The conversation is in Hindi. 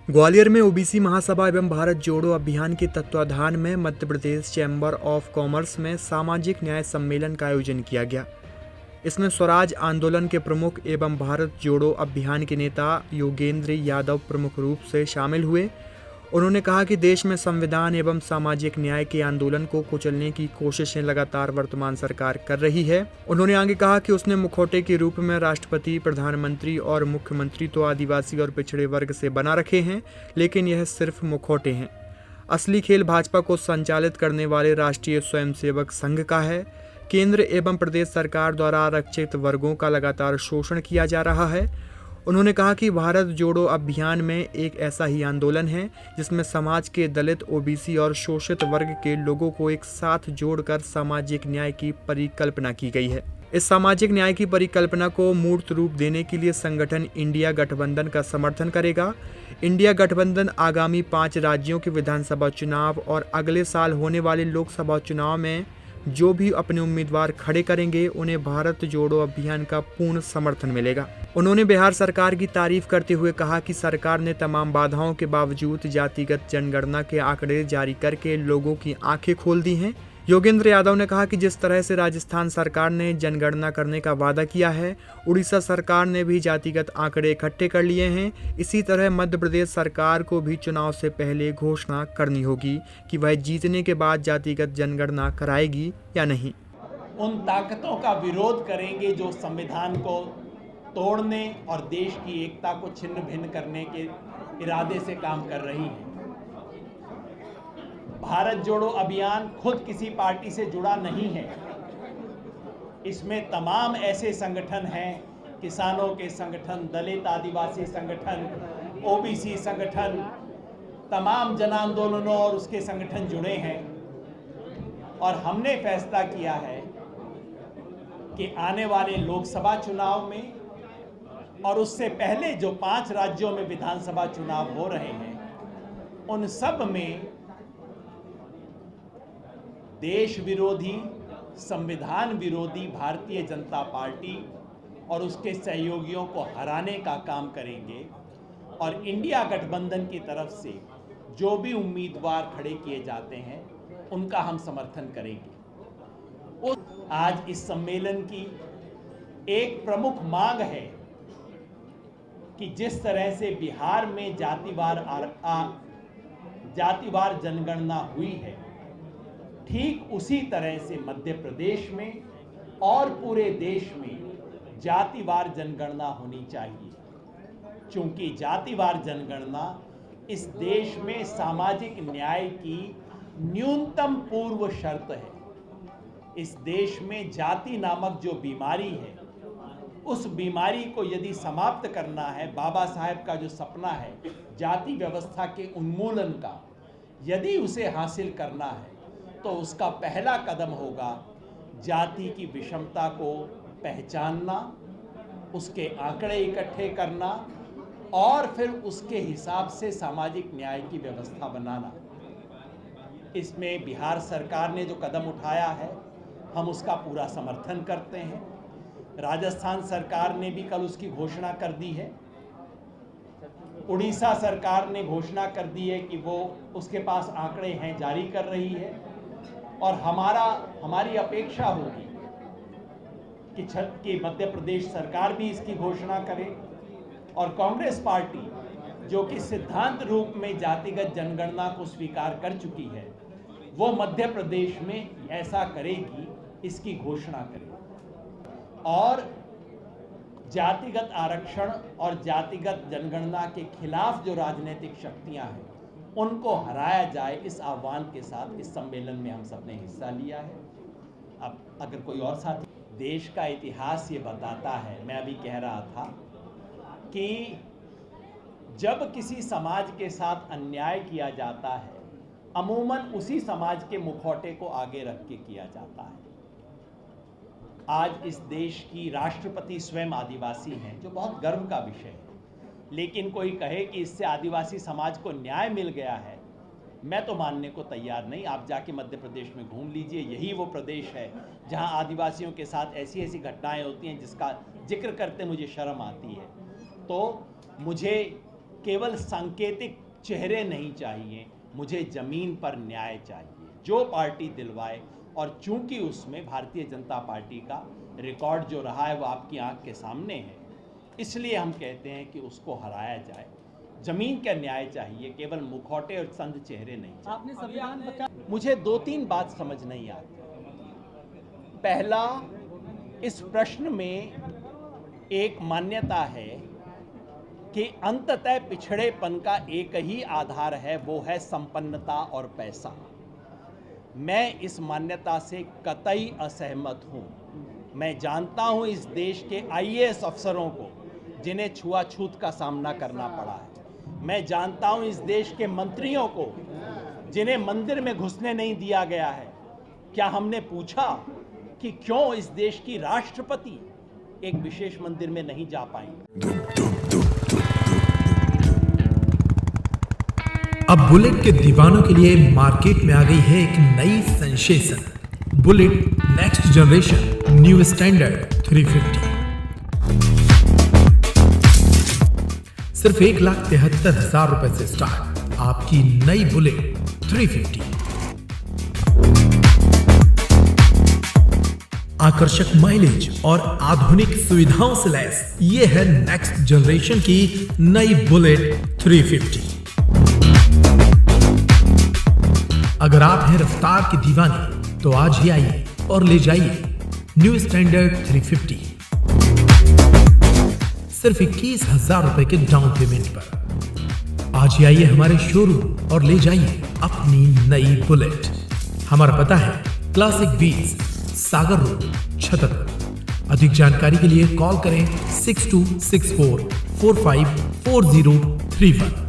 ग्वालियर में ओबीसी महासभा एवं भारत जोड़ो अभियान के तत्वाधान में Madhya Pradesh chamber of commerce में सामाजिक न्याय सम्मेलन का आयोजन किया गया। इसमें स्वराज आंदोलन के प्रमुख एवं भारत जोड़ो अभियान के नेता योगेंद्र यादव प्रमुख रूप से शामिल हुए। उन्होंने कहा कि देश में संविधान एवं सामाजिक न्याय के आंदोलन को कुचलने की कोशिशें लगातार वर्तमान सरकार कर रही है। उन्होंने आगे कहा कि उसने मुखौटे के रूप में राष्ट्रपति, प्रधानमंत्री और मुख्यमंत्री तो आदिवासी और पिछड़े वर्ग से बना रखे हैं, लेकिन यह सिर्फ मुखौटे हैं। असली खेल भाजपा को संचालित करने वाले राष्ट्रीय स्वयंसेवक संघ का है। केंद्र एवं प्रदेश सरकार द्वारा आरक्षित वर्गों का लगातार शोषण किया जा रहा है। उन्होंने कहा कि भारत जोड़ो अभियान में एक ऐसा ही आंदोलन है जिसमें समाज के दलित, ओबीसी और शोषित वर्ग के लोगों को एक साथ जोड़कर सामाजिक न्याय की परिकल्पना की गई है। इस सामाजिक न्याय की परिकल्पना को मूर्त रूप देने के लिए संगठन इंडिया गठबंधन का समर्थन करेगा। इंडिया गठबंधन आगामी 5 राज्यों के विधानसभा चुनाव और अगले साल होने वाले लोकसभा चुनाव में जो भी अपने उम्मीदवार खड़े करेंगे उन्हें भारत जोड़ो अभियान का पूर्ण समर्थन मिलेगा। उन्होंने बिहार सरकार की तारीफ करते हुए कहा कि सरकार ने तमाम बाधाओं के बावजूद जातिगत जनगणना के आंकड़े जारी करके लोगों की आंखें खोल दी हैं। योगेंद्र यादव ने कहा कि जिस तरह से राजस्थान सरकार ने जनगणना करने का वादा किया है, उड़ीसा सरकार ने भी जातिगत आंकड़े इकट्ठे कर लिए हैं। इसी तरह मध्य प्रदेश सरकार को भी चुनाव से पहले घोषणा करनी होगी कि वह जीतने के बाद जातिगत जनगणना कराएगी या नहीं। उन ताकतों का विरोध करेंगे जो संविधान को तोड़ने और देश की एकता को छिन्न भिन्न करने के इरादे से काम कर रही है। भारत जोड़ो अभियान खुद किसी पार्टी से जुड़ा नहीं है। इसमें तमाम ऐसे संगठन हैं, किसानों के संगठन, दलित आदिवासी संगठन, ओबीसी संगठन, तमाम जन आंदोलनों और उसके संगठन जुड़े हैं। और हमने फैसला किया है कि आने वाले लोकसभा चुनाव में और उससे पहले जो 5 राज्यों में विधानसभा चुनाव हो रहे हैं, उन सब में देश विरोधी, संविधान विरोधी भारतीय जनता पार्टी और उसके सहयोगियों को हराने का काम करेंगे। और इंडिया गठबंधन की तरफ से जो भी उम्मीदवार खड़े किए जाते हैं उनका हम समर्थन करेंगे। आज इस सम्मेलन की एक प्रमुख मांग है कि जिस तरह से बिहार में जातिवार जनगणना हुई है, ठीक उसी तरह से मध्य प्रदेश में और पूरे देश में जातिवार जनगणना होनी चाहिए। क्योंकि जातिवार जनगणना इस देश में सामाजिक न्याय की न्यूनतम पूर्व शर्त है। इस देश में जाति नामक जो बीमारी है, उस बीमारी को यदि समाप्त करना है, बाबा साहेब का जो सपना है जाति व्यवस्था के उन्मूलन का, यदि उसे हासिल करना है तो उसका पहला कदम होगा जाति की विषमता को पहचानना, उसके आंकड़े इकट्ठे करना और फिर उसके हिसाब से सामाजिक न्याय की व्यवस्था बनाना। इसमें बिहार सरकार ने जो कदम उठाया है, हम उसका पूरा समर्थन करते हैं। राजस्थान सरकार ने भी कल उसकी घोषणा कर दी है। उड़ीसा सरकार ने घोषणा कर दी है कि वो उसके पास आंकड़े हैं, जारी कर रही है। और हमारी अपेक्षा होगी कि मध्य प्रदेश सरकार भी इसकी घोषणा करे। और कांग्रेस पार्टी जो कि सिद्धांत रूप में जातिगत जनगणना को स्वीकार कर चुकी है, वो मध्य प्रदेश में ऐसा करेगी, इसकी घोषणा करे। और जातिगत आरक्षण और जातिगत जनगणना के खिलाफ जो राजनीतिक शक्तियां हैं उनको हराया जाए, इस आह्वान के साथ इस सम्मेलन में हम सब ने हिस्सा लिया है। अब अगर कोई और साथी, देश का इतिहास ये बताता है, मैं अभी कह रहा था कि जब किसी समाज के साथ अन्याय किया जाता है, अमूमन उसी समाज के मुखौटे को आगे रख के किया जाता है। आज इस देश की राष्ट्रपति स्वयं आदिवासी हैं, जो बहुत गर्व का विषय है। लेकिन कोई कहे कि इससे आदिवासी समाज को न्याय मिल गया है, मैं तो मानने को तैयार नहीं। आप जाके मध्य प्रदेश में घूम लीजिए, यही वो प्रदेश है जहां आदिवासियों के साथ ऐसी ऐसी घटनाएं होती हैं जिसका जिक्र करते मुझे शर्म आती है। तो मुझे केवल सांकेतिक चेहरे नहीं चाहिए, मुझे जमीन पर न्याय चाहिए। जो पार्टी दिलवाए, और चूंकि उसमें भारतीय जनता पार्टी का रिकॉर्ड जो रहा है वो आपकी आंख के सामने है, इसलिए हम कहते हैं कि उसको हराया जाए। जमीन का न्याय चाहिए, केवल मुखौटे और चंद चेहरे नहीं चाहिए। आपने संविधान बता मुझे 2-3 बात समझ नहीं आती। पहला, इस प्रश्न में एक मान्यता है कि अंततः पिछड़ेपन का एक ही आधार है, वो है संपन्नता और पैसा। मैं इस मान्यता से कतई असहमत हूँ। मैं जानता हूँ इस देश के IAS अफसरों को जिन्हें छुआछूत का सामना करना पड़ा है। मैं जानता हूँ इस देश के मंत्रियों को जिन्हें मंदिर में घुसने नहीं दिया गया है। क्या हमने पूछा कि क्यों इस देश की राष्ट्रपति एक विशेष मंदिर में नहीं जा पाएंगे? अब बुलेट के दीवानों के लिए मार्केट में आ गई है एक नई sensation, bullet next generation new standard 350। सिर्फ 1,73,000 रुपए से स्टार्ट आपकी नई बुलेट 350। आकर्षक माइलेज और आधुनिक सुविधाओं से लैस ये है नेक्स्ट जनरेशन की नई बुलेट 350। अगर आप हैं रफ्तार की दीवानी तो आज ही आइए और ले जाइए न्यू स्टैंडर्ड 350 सिर्फ 21,000 रुपए के डाउन पेमेंट पर। आज ही आइए हमारे शोरूम और ले जाइए अपनी नई बुलेट। हमारा पता है क्लासिक व्हील्स, सागर रोड, छतरपुर। अधिक जानकारी के लिए कॉल करें 6264454031।